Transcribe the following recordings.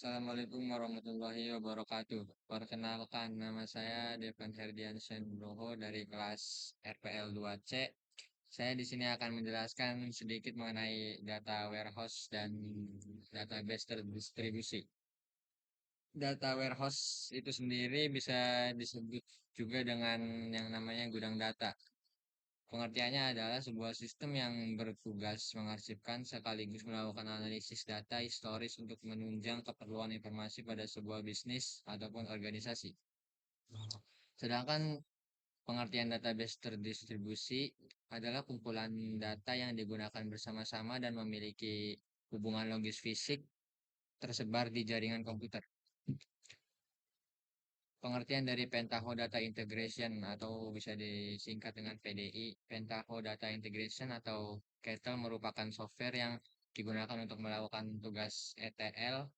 Assalamualaikum warahmatullahi wabarakatuh. Perkenalkan, nama saya Devan Herdiansyah Nugroho dari kelas RPL 2C. Saya di sini akan menjelaskan sedikit mengenai data warehouse dan database terdistribusi. Data warehouse itu sendiri bisa disebut juga dengan yang namanya gudang data. Pengertiannya adalah sebuah sistem yang bertugas mengarsipkan sekaligus melakukan analisis data historis untuk menunjang keperluan informasi pada sebuah bisnis ataupun organisasi. Sedangkan pengertian database terdistribusi adalah kumpulan data yang digunakan bersama-sama dan memiliki hubungan logis fisik tersebar di jaringan komputer. Pengertian dari Pentaho Data Integration atau bisa disingkat dengan PDI. Pentaho Data Integration atau CATL merupakan software yang digunakan untuk melakukan tugas ETL,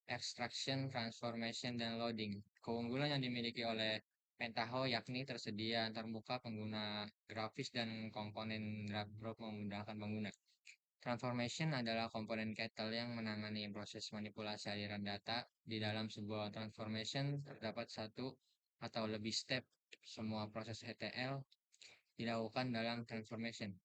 extraction, transformation, dan loading. Keunggulan yang dimiliki oleh Pentaho yakni tersedia antarmuka pengguna grafis dan komponen drag drop memudahkan pengguna. Transformation adalah komponen CATL yang menangani proses manipulasi aliran data. Di dalam sebuah transformation terdapat satu atau lebih step. Semua proses ETL dilakukan dalam transformation.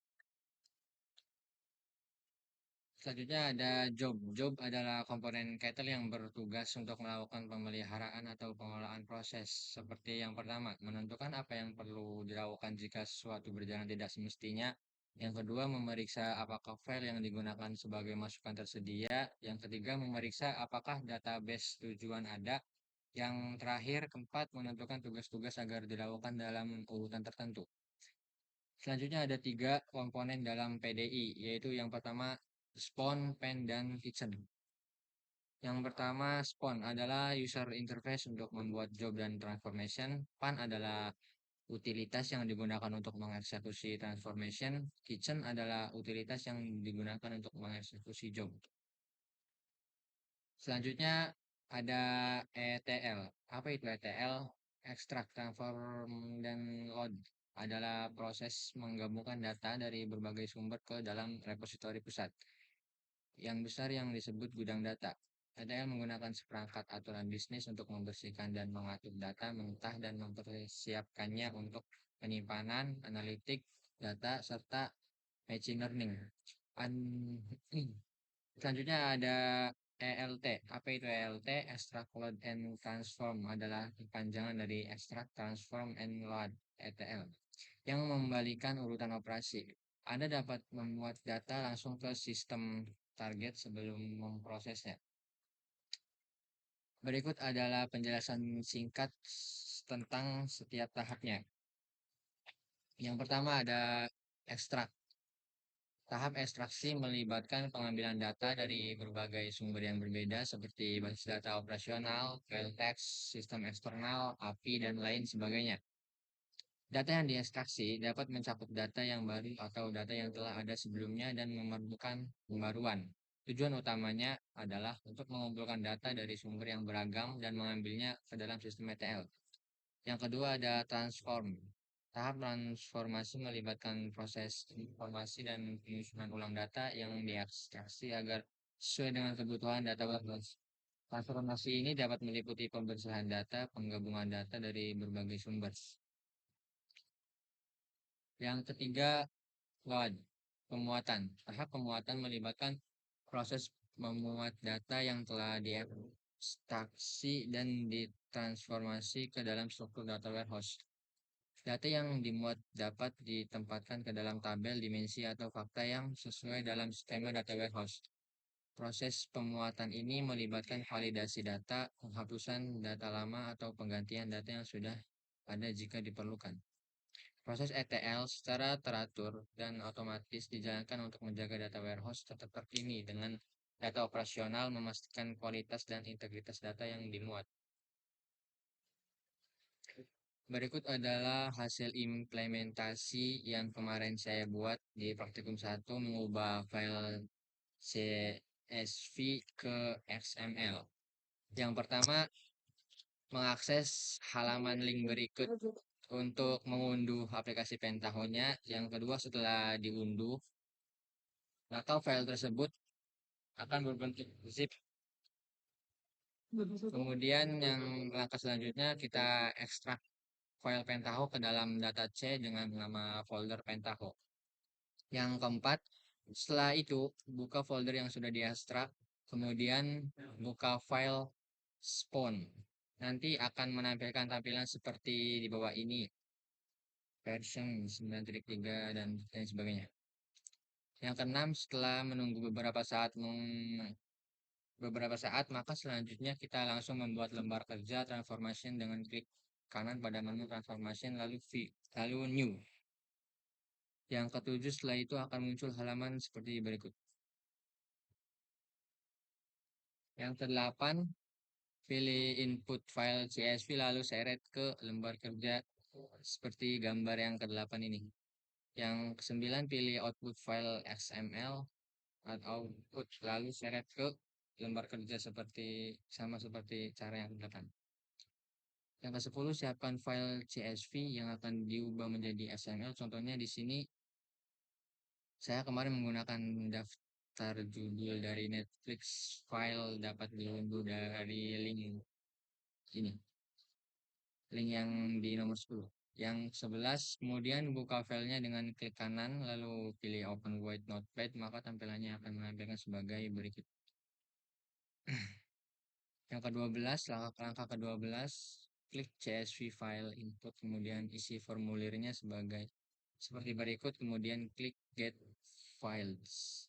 Selanjutnya ada job. Job adalah komponen CATL yang bertugas untuk melakukan pemeliharaan atau pengolahan proses. Seperti yang pertama, menentukan apa yang perlu dilakukan jika sesuatu berjalan tidak semestinya. Yang kedua, memeriksa apakah file yang digunakan sebagai masukan tersedia. Yang ketiga, memeriksa apakah database tujuan ada. Yang terakhir, keempat, menentukan tugas-tugas agar dilakukan dalam urutan tertentu. Selanjutnya ada tiga komponen dalam PDI, yaitu yang pertama Spawn, Pen, dan Kitchen. Yang pertama, Spawn adalah user interface untuk membuat job dan transformation. Pan adalah utilitas yang digunakan untuk mengeksekusi transformation. Kitchen adalah utilitas yang digunakan untuk mengeksekusi job. Selanjutnya ada ETL. Apa itu ETL? Extract, Transform, dan Load adalah proses menggabungkan data dari berbagai sumber ke dalam repositori pusat yang besar yang disebut gudang data. ETL menggunakan seperangkat aturan bisnis untuk membersihkan dan mengatur data mentah dan mempersiapkannya untuk penyimpanan, analitik, data, serta machine learning. Selanjutnya ada ELT. Apa itu ELT? Extract, Load, and Transform adalah kepanjangan dari Extract, Transform, and Load (ETL) yang membalikan urutan operasi. Anda dapat memuat data langsung ke sistem target sebelum memprosesnya. Berikut adalah penjelasan singkat tentang setiap tahapnya. Yang pertama ada ekstrak. Tahap ekstraksi melibatkan pengambilan data dari berbagai sumber yang berbeda seperti basis data operasional, file text, sistem eksternal, API, dan lain sebagainya. Data yang diekstraksi dapat mencakup data yang baru atau data yang telah ada sebelumnya dan memerlukan pembaruan. Tujuan utamanya adalah untuk mengumpulkan data dari sumber yang beragam dan mengambilnya ke dalam sistem ETL. Yang kedua ada transform. Tahap transformasi melibatkan proses informasi dan penyusunan ulang data yang diekstraksi agar sesuai dengan kebutuhan data warehouse. Transformasi ini dapat meliputi pembersihan data, penggabungan data dari berbagai sumber. Yang ketiga, load, pemuatan. Tahap pemuatan melibatkan proses memuat data yang telah diekstraksi dan ditransformasi ke dalam struktur data warehouse. Data yang dimuat dapat ditempatkan ke dalam tabel, dimensi, atau fakta yang sesuai dalam skema data warehouse. Proses pemuatan ini melibatkan validasi data, penghapusan data lama, atau penggantian data yang sudah ada jika diperlukan. Proses ETL secara teratur dan otomatis dijalankan untuk menjaga data warehouse tetap terkini dengan data operasional, memastikan kualitas dan integritas data yang dimuat. Berikut adalah hasil implementasi yang kemarin saya buat di praktikum 1 mengubah file CSV ke XML. Yang pertama, mengakses halaman link berikut untuk mengunduh aplikasi Pentaho-nya. Yang kedua, setelah diunduh, atau file tersebut akan berbentuk zip Kemudian yang langkah selanjutnya kita ekstrak file Pentaho ke dalam data C dengan nama folder Pentaho. Yang keempat, setelah itu buka folder yang sudah diekstrak, kemudian buka file spawn. Nanti akan menampilkan tampilan seperti di bawah ini, version 9.3 dan lain sebagainya. Yang keenam, setelah menunggu beberapa saat, maka selanjutnya kita langsung membuat lembar kerja transformation dengan klik kanan pada menu transformation lalu new. Yang ketujuh, setelah itu akan muncul halaman seperti berikut. Yang kedelapan, pilih input file CSV lalu seret ke lembar kerja seperti gambar yang kedelapan ini. Yang kesembilan, pilih output file XML atau output lalu seret ke lembar kerja sama seperti cara yang kedelapan. Yang ke-10, siapkan file CSV yang akan diubah menjadi XML. Contohnya di sini saya kemarin menggunakan daftar judul dari Netflix, file dapat diunduh dari link ini. Link yang di nomor 10. Yang 11, kemudian buka filenya dengan klik kanan, lalu pilih Open Wide Notepad, maka tampilannya akan menampilkan sebagai berikut. Yang ke-12, langkah ke-12, klik CSV file input, kemudian isi formulirnya seperti berikut, kemudian klik Get Files.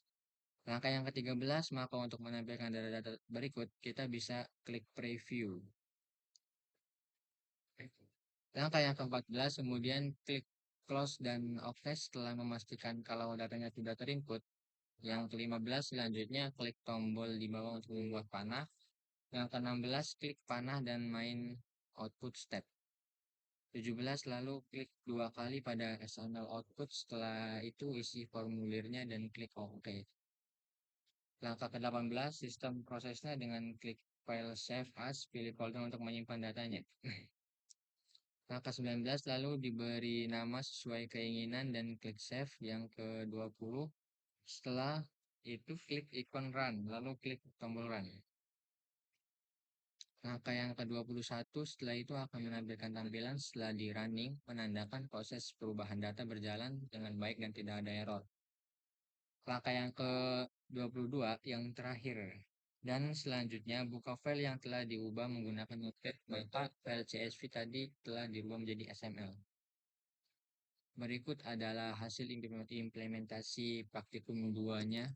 Langkah yang ke-13, maka untuk menampilkan data-data berikut, kita bisa klik Preview. Langkah yang ke-14, kemudian klik Close dan OK setelah memastikan kalau datanya sudah terinput. Yang ke-15, selanjutnya klik tombol di bawah untuk membuat panah. Yang ke-16, klik panah dan main output step. 17, lalu klik 2 kali pada XML output, setelah itu isi formulirnya dan klik OK. Langkah ke-18, sistem prosesnya dengan klik file save as, pilih folder untuk menyimpan datanya. Langkah 19, lalu diberi nama sesuai keinginan dan klik save. Yang ke-20, setelah itu klik ikon run, lalu klik tombol run. Langkah yang ke-21, setelah itu akan menampilkan tampilan setelah di running, menandakan proses perubahan data berjalan dengan baik dan tidak ada error. Langkah yang ke-22, yang terakhir. Dan selanjutnya, buka file yang telah diubah menggunakan Notepad, maka file CSV tadi telah dirubah menjadi XML. Berikut adalah hasil implementasi praktikum 2-nya,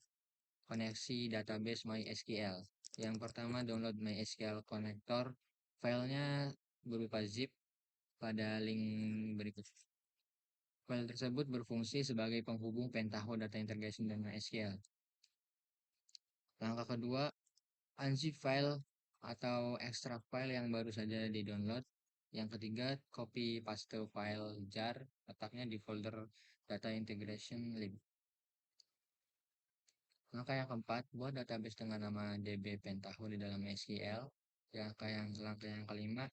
koneksi database MySQL. Yang pertama, download MySQL Connector. Filenya berupa zip pada link berikut. File tersebut berfungsi sebagai penghubung Pentaho data integration dan MySQL. Langkah kedua, unzip file atau ekstrak file yang baru saja di-download. Yang ketiga, copy paste file jar, letaknya di folder data integration lib. Langkah yang keempat, buat database dengan nama DB Pentaho di dalam SQL. Langkah yang kelima,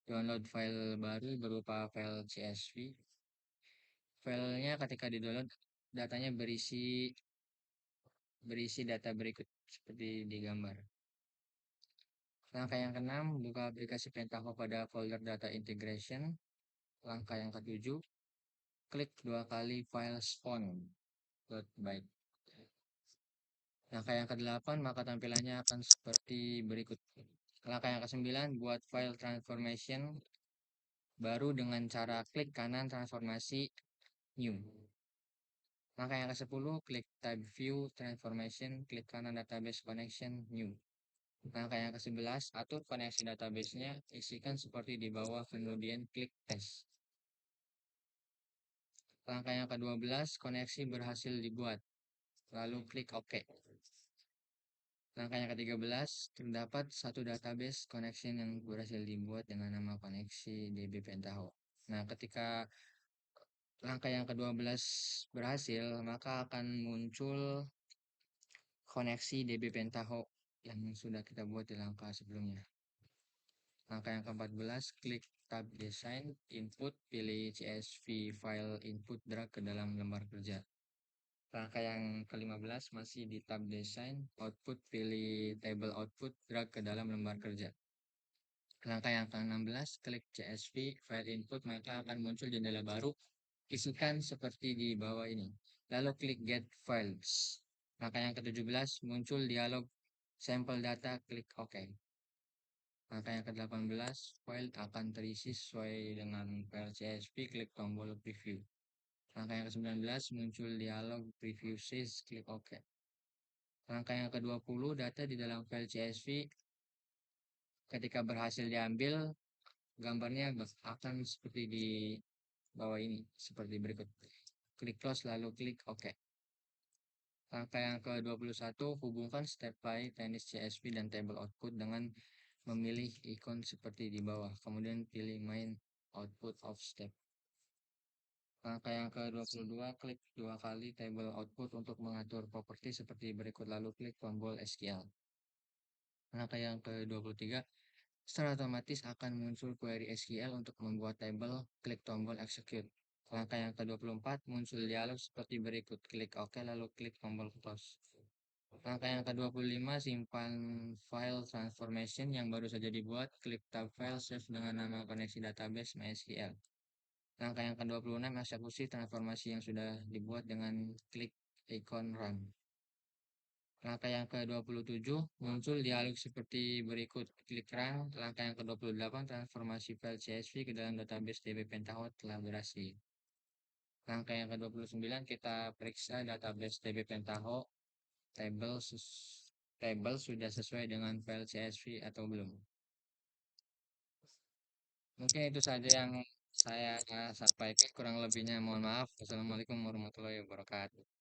download file baru berupa file CSV. Filenya ketika di-download, datanya berisi data berikut seperti di gambar. Langkah yang keenam, buka aplikasi Pentaho pada folder data integration. Langkah yang ketujuh, klik 2 kali file spawn.byte. Langkah yang ke-8, maka tampilannya akan seperti berikut. Langkah yang ke-9, buat file transformation baru dengan cara klik kanan transformasi new. Langkah yang ke-10, klik tab view transformation, klik kanan database connection new. Langkah yang ke-11, atur koneksi database-nya, isikan seperti di bawah, kemudian klik test. Langkah yang ke-12, koneksi berhasil dibuat, lalu klik OK. Langkah yang ke-13, terdapat satu database connection yang berhasil dibuat dengan nama koneksi DB Pentaho. Nah, ketika langkah yang ke-12 berhasil, maka akan muncul koneksi DB Pentaho yang sudah kita buat di langkah sebelumnya. Langkah yang ke-14, klik tab design, input, pilih CSV file input, drag ke dalam lembar kerja. Langkah yang ke-15 masih di tab desain, output, pilih table output, drag ke dalam lembar kerja. Langkah yang ke-16, klik CSV, file input, maka akan muncul jendela baru. Isikan seperti di bawah ini. Lalu klik get files. Langkah yang ke-17, muncul dialog sampel data, klik OK. Langkah yang ke-18, file akan terisi sesuai dengan file CSV, klik tombol preview. Langkah yang ke-19, muncul dialog preview sys, klik OK. Langkah yang ke-20, data di dalam file CSV ketika berhasil diambil, gambarnya akan seperti di bawah ini, seperti berikut. Klik close lalu klik OK. Langkah yang ke-21, hubungkan step by tenis CSV dan table output dengan memilih ikon seperti di bawah. Kemudian pilih main output of step. Langkah yang ke-22, klik dua kali table output untuk mengatur properti seperti berikut lalu klik tombol SQL. Langkah yang ke-23, secara otomatis akan muncul query SQL untuk membuat table, klik tombol execute. Langkah yang ke-24, muncul dialog seperti berikut, klik OK lalu klik tombol close. Langkah yang ke-25, simpan file transformation yang baru saja dibuat, klik tab file, save dengan nama koneksi database MySQL. Langkah yang ke-26, eksekusi transformasi yang sudah dibuat dengan klik ikon run. Langkah yang ke-27, muncul dialog seperti berikut, klik run. Langkah yang ke-28, transformasi file CSV ke dalam database DB Pentaho telah berhasil. Langkah yang ke-29, kita periksa database DB Pentaho, table sudah sesuai dengan file CSV atau belum. Mungkin itu saja yang saya sampaikan, kurang lebihnya mohon maaf. Wassalamualaikum warahmatullahi wabarakatuh.